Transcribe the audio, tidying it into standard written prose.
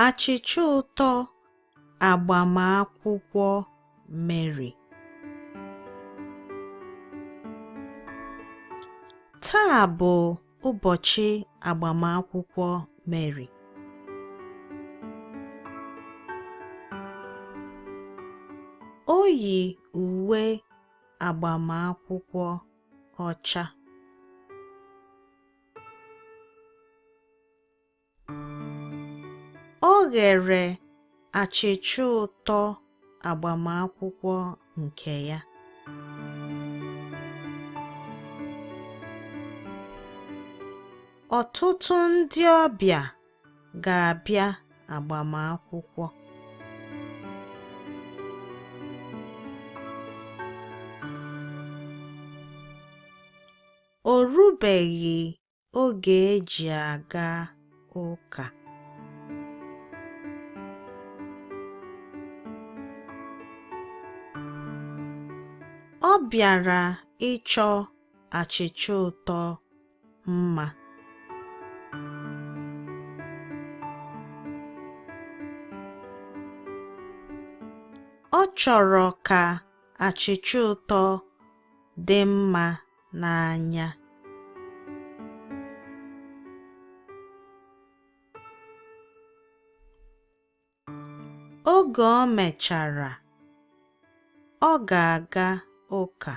Achịcha ụtọ agbamakwụkwọ Mary. Taa bụ ụbọchị agbamakwụkwọ Mary. O yi uwe agbamakwụkwọ ọcha. O ghere achịcha ụtọ agbamakwụkwọ nke ya. Ọtụtụ ndị ọbịa ga-abịa agbamakwụkwọ. O rubeghị oge eji aga ụka. Ọ bịara ịchọ achịcha ụtọ mma. Ọ chọrọ ka achịcha ụtọ dị mma n'anya. Oge o mechara, ọ ga-aga ụka.